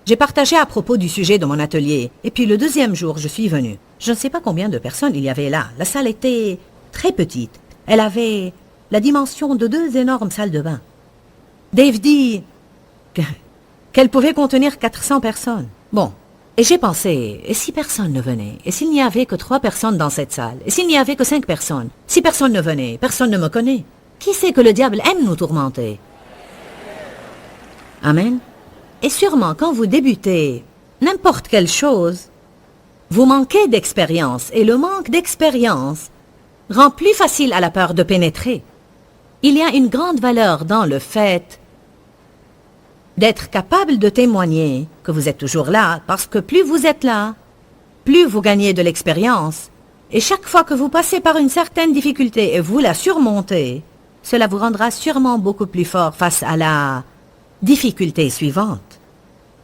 J'ai partagé à propos du sujet de mon atelier, et puis le deuxième jour, je suis venue. Je ne sais pas combien de personnes il y avait là. La salle était très petite. Elle avait la dimension de 2 énormes salles de bain. Dave dit qu'elle pouvait contenir 400 personnes. Bon, et j'ai pensé, et si personne ne venait? Et s'il n'y avait que 3 personnes dans cette salle? Et s'il n'y avait que 5 personnes? Si personne ne venait, personne ne me connaît. Qui sait que le diable aime nous tourmenter? Amen. Et sûrement, quand vous débutez n'importe quelle chose, vous manquez d'expérience, et le manque d'expérience rend plus facile à la peur de pénétrer. Il y a une grande valeur dans le fait d'être capable de témoigner que vous êtes toujours là, parce que plus vous êtes là, plus vous gagnez de l'expérience. Et chaque fois que vous passez par une certaine difficulté et vous la surmontez, cela vous rendra sûrement beaucoup plus fort face à la difficulté suivante.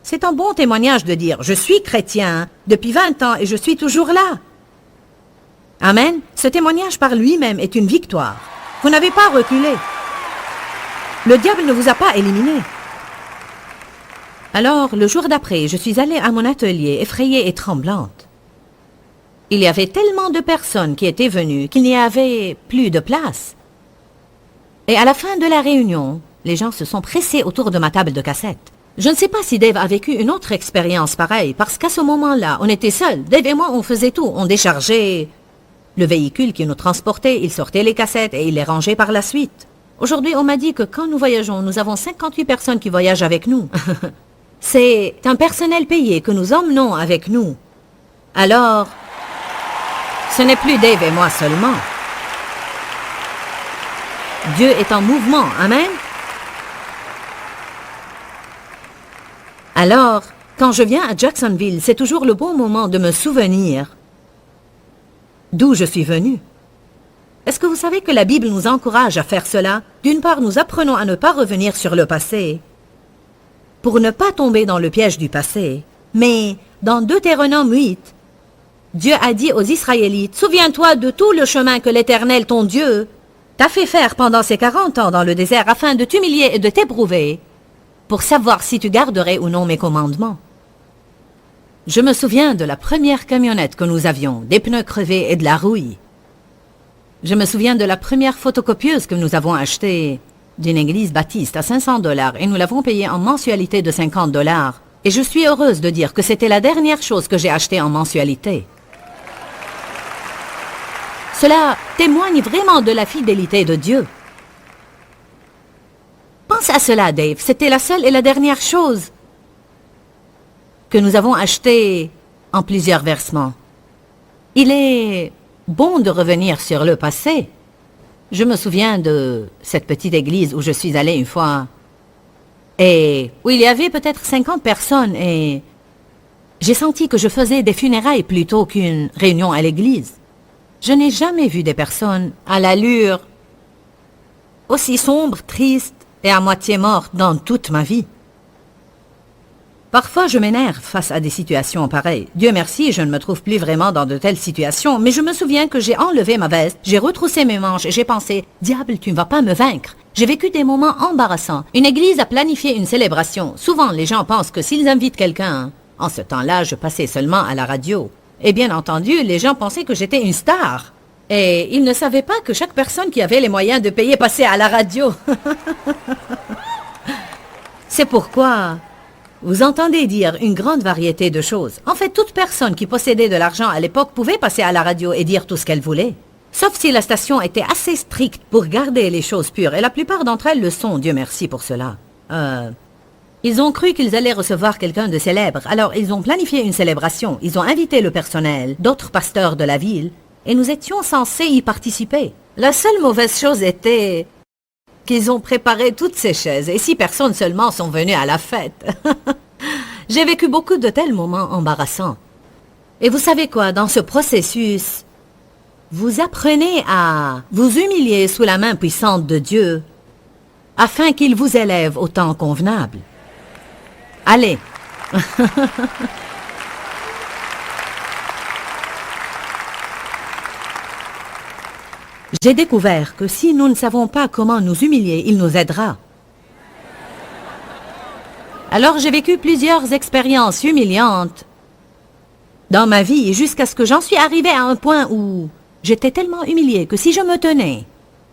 C'est un bon témoignage de dire « Je suis chrétien depuis 20 ans et je suis toujours là ». Amen. Ce témoignage par lui-même est une victoire. Vous n'avez pas reculé. Le diable ne vous a pas éliminé. Alors, le jour d'après, je suis allée à mon atelier, effrayée et tremblante. Il y avait tellement de personnes qui étaient venues qu'il n'y avait plus de place. Et à la fin de la réunion, les gens se sont pressés autour de ma table de cassettes. Je ne sais pas si Dave a vécu une autre expérience pareille, parce qu'à ce moment-là, on était seuls. Dave et moi, on faisait tout. On déchargeait le véhicule qui nous transportait, il sortait les cassettes et il les rangeait par la suite. Aujourd'hui, on m'a dit que quand nous voyageons, nous avons 58 personnes qui voyagent avec nous. C'est un personnel payé que nous emmenons avec nous. Alors, ce n'est plus Dave et moi seulement. Dieu est en mouvement, amen. Alors, quand je viens à Jacksonville, c'est toujours le bon moment de me souvenir d'où je suis venu. Est-ce que vous savez que la Bible nous encourage à faire cela? D'une part, nous apprenons à ne pas revenir sur le passé, pour ne pas tomber dans le piège du passé. Mais, dans Deutéronome 8, Dieu a dit aux Israélites, « Souviens-toi de tout le chemin que l'Éternel, ton Dieu, t'a fait faire pendant ces 40 ans dans le désert afin de t'humilier et de t'éprouver, pour savoir si tu garderais ou non mes commandements. » Je me souviens de la première camionnette que nous avions, des pneus crevés et de la rouille. Je me souviens de la première photocopieuse que nous avons achetée d'une église baptiste à $500 et nous l'avons payé en mensualité de $50. Et je suis heureuse de dire que c'était la dernière chose que j'ai achetée en mensualité. Cela témoigne vraiment de la fidélité de Dieu. Pense à cela, Dave. C'était la seule et la dernière chose que nous avons achetée en plusieurs versements. Il est bon de revenir sur le passé. Je me souviens de cette petite église où je suis allée une fois et où il y avait peut-être 50 personnes et j'ai senti que je faisais des funérailles plutôt qu'une réunion à l'église. Je n'ai jamais vu des personnes à l'allure aussi sombre, triste et à moitié morte dans toute ma vie. Parfois, je m'énerve face à des situations pareilles. Dieu merci, je ne me trouve plus vraiment dans de telles situations, mais je me souviens que j'ai enlevé ma veste, j'ai retroussé mes manches et j'ai pensé « Diable, tu ne vas pas me vaincre ». J'ai vécu des moments embarrassants. Une église a planifié une célébration. Souvent, les gens pensent que s'ils invitent quelqu'un, en ce temps-là, je passais seulement à la radio. Et bien entendu, les gens pensaient que j'étais une star. Et ils ne savaient pas que chaque personne qui avait les moyens de payer passait à la radio. C'est pourquoi vous entendez dire une grande variété de choses. En fait, toute personne qui possédait de l'argent à l'époque pouvait passer à la radio et dire tout ce qu'elle voulait. Sauf si la station était assez stricte pour garder les choses pures. Et la plupart d'entre elles le sont, Dieu merci pour cela. Ils ont cru qu'ils allaient recevoir quelqu'un de célèbre. Alors, ils ont planifié une célébration. Ils ont invité le personnel, d'autres pasteurs de la ville, et nous étions censés y participer. La seule mauvaise chose était qu'ils ont préparé toutes ces chaises, et 6 personnes seulement sont venues à la fête. J'ai vécu beaucoup de tels moments embarrassants. Et vous savez quoi, dans ce processus, vous apprenez à vous humilier sous la main puissante de Dieu, afin qu'il vous élève au temps convenable. Allez. J'ai découvert que si nous ne savons pas comment nous humilier, il nous aidera. Alors j'ai vécu plusieurs expériences humiliantes dans ma vie jusqu'à ce que j'en suis arrivée à un point où j'étais tellement humiliée que si je me tenais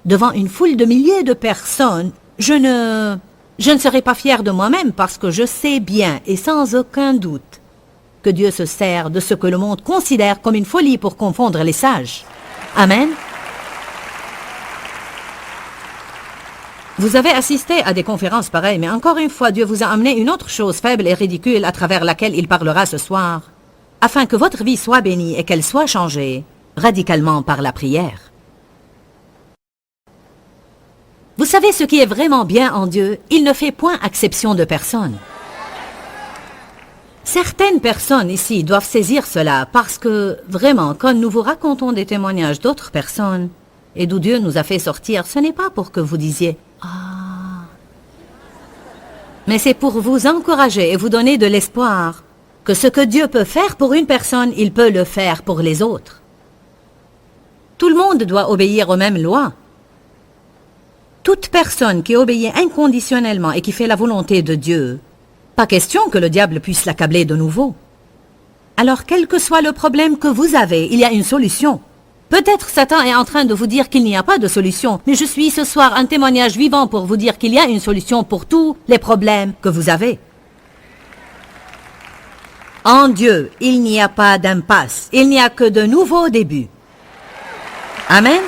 devant une foule de milliers de personnes, je ne serais pas fière de moi-même parce que je sais bien et sans aucun doute que Dieu se sert de ce que le monde considère comme une folie pour confondre les sages. Amen. Vous avez assisté à des conférences pareilles, mais encore une fois, Dieu vous a amené une autre chose faible et ridicule à travers laquelle il parlera ce soir, afin que votre vie soit bénie et qu'elle soit changée radicalement par la prière. Vous savez ce qui est vraiment bien en Dieu? Il ne fait point exception de personne. Certaines personnes ici doivent saisir cela parce que, vraiment, quand nous vous racontons des témoignages d'autres personnes et d'où Dieu nous a fait sortir, ce n'est pas pour que vous disiez « Ah !» mais c'est pour vous encourager et vous donner de l'espoir que ce que Dieu peut faire pour une personne, il peut le faire pour les autres. Tout le monde doit obéir aux mêmes lois. Toute personne qui obéit inconditionnellement et qui fait la volonté de Dieu, pas question que le diable puisse l'accabler de nouveau. Alors, quel que soit le problème que vous avez, il y a une solution. Peut-être Satan est en train de vous dire qu'il n'y a pas de solution, mais je suis ce soir un témoignage vivant pour vous dire qu'il y a une solution pour tous les problèmes que vous avez. En Dieu, il n'y a pas d'impasse, il n'y a que de nouveaux débuts. Amen.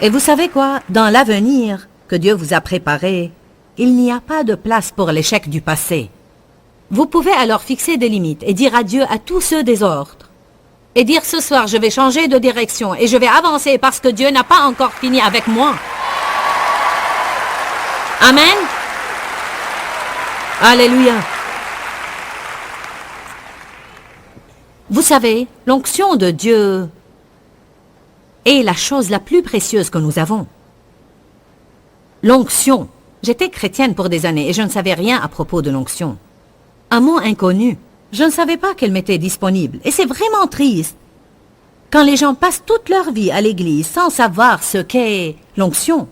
Et vous savez quoi? Dans l'avenir que Dieu vous a préparé, il n'y a pas de place pour l'échec du passé. Vous pouvez alors fixer des limites et dire adieu à tous ceux des ordres. Et dire ce soir, je vais changer de direction et je vais avancer parce que Dieu n'a pas encore fini avec moi. Amen. Alléluia. Vous savez, l'onction de Dieu est la chose la plus précieuse que nous avons. L'onction. J'étais chrétienne pour des années et je ne savais rien à propos de l'onction. Un mot inconnu. Je ne savais pas qu'elle m'était disponible. Et c'est vraiment triste quand les gens passent toute leur vie à l'église sans savoir ce qu'est l'onction.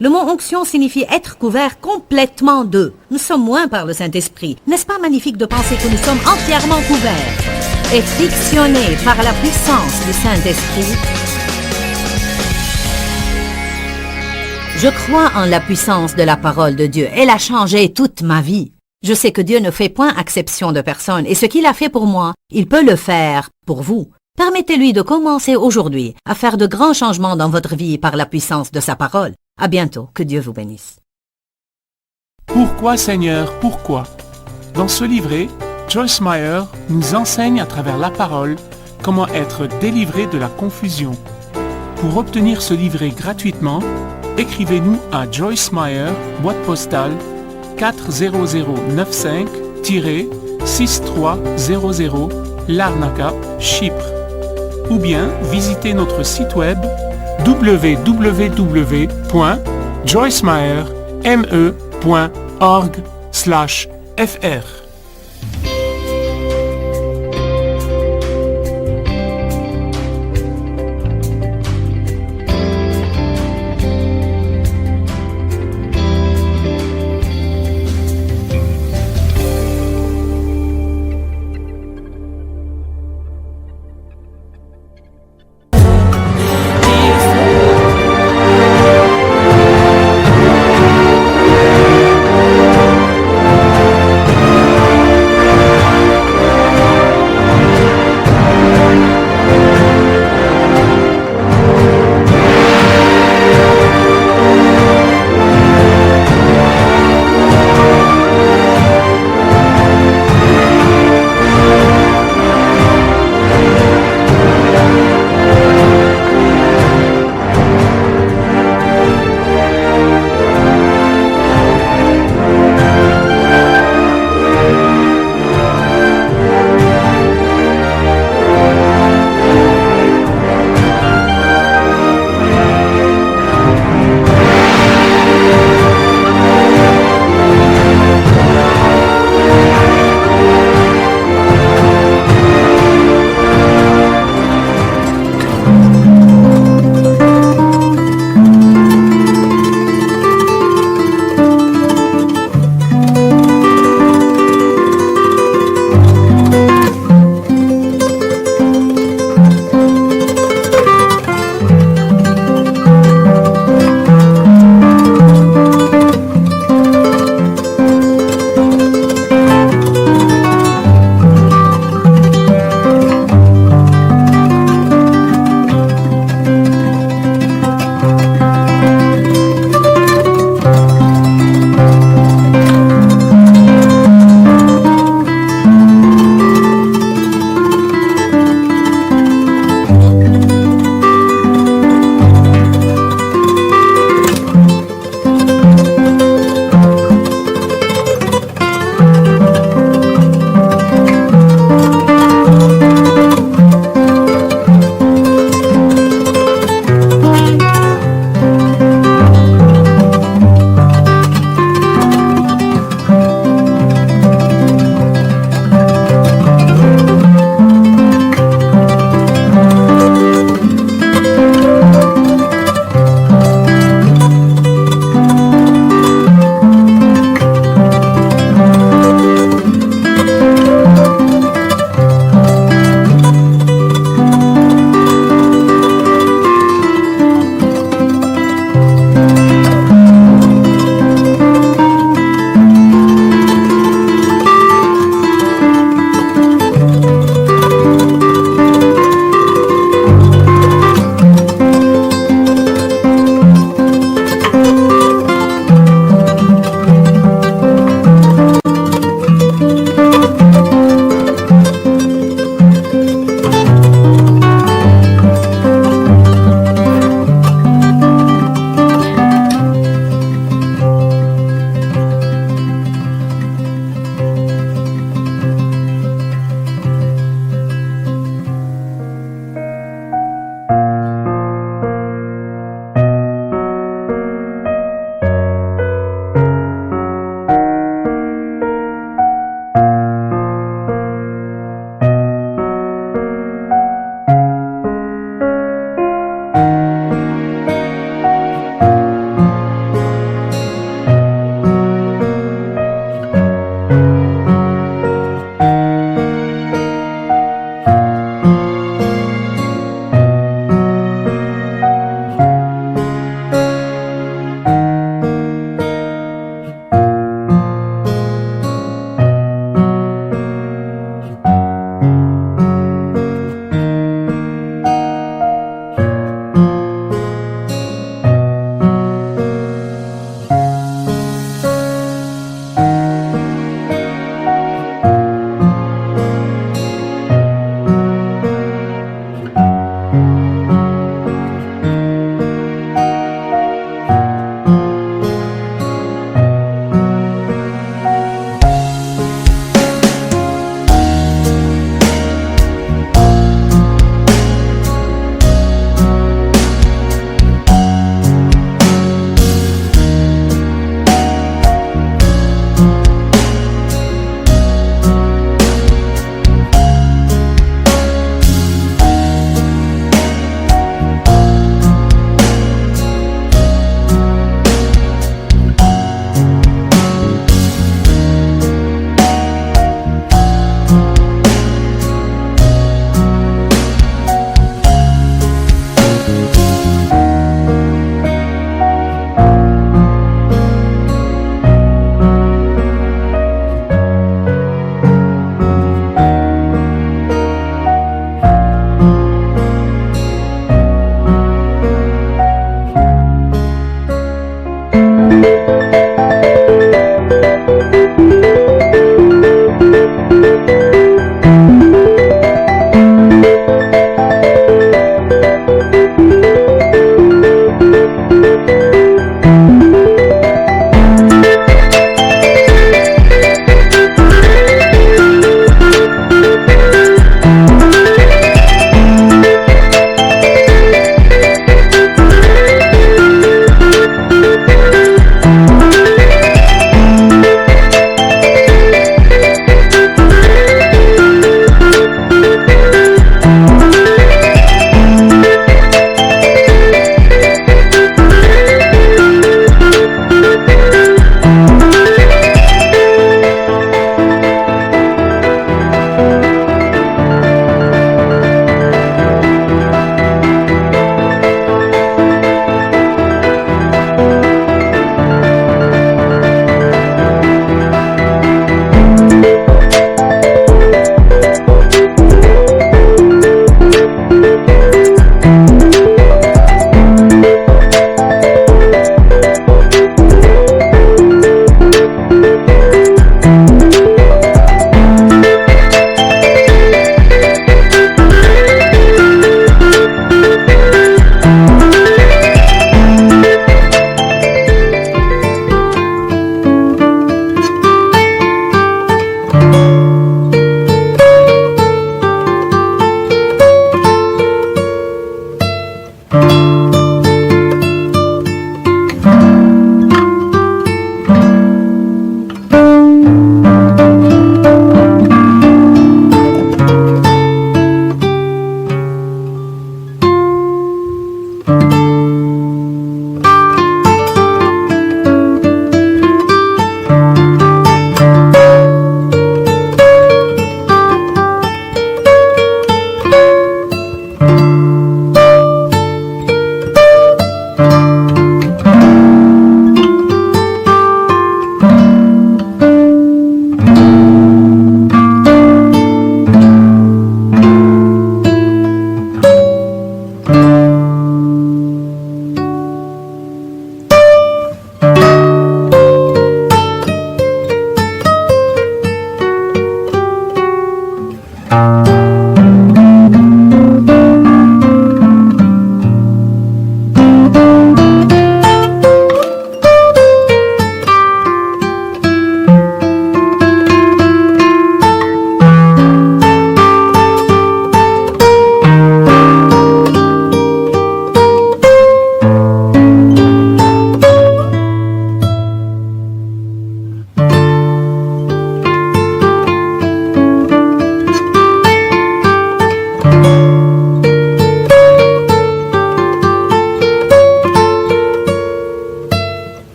Le mot onction signifie être couvert complètement d'eux. Nous sommes moins par le Saint-Esprit. N'est-ce pas magnifique de penser que nous sommes entièrement couverts et frictionnés par la puissance du Saint-Esprit? Je crois en la puissance de la parole de Dieu. Elle a changé toute ma vie. Je sais que Dieu ne fait point exception de personne et ce qu'il a fait pour moi, il peut le faire pour vous. Permettez-lui de commencer aujourd'hui à faire de grands changements dans votre vie par la puissance de sa parole. À bientôt. Que Dieu vous bénisse. Pourquoi Seigneur, pourquoi? Dans ce livret, Joyce Meyer nous enseigne à travers la parole comment être délivré de la confusion. Pour obtenir ce livret gratuitement, écrivez-nous à Joyce Meyer, boîte postale 40095-6300, Larnaca, Chypre. Ou bien visitez notre site web www.joycemeyer.org/fr.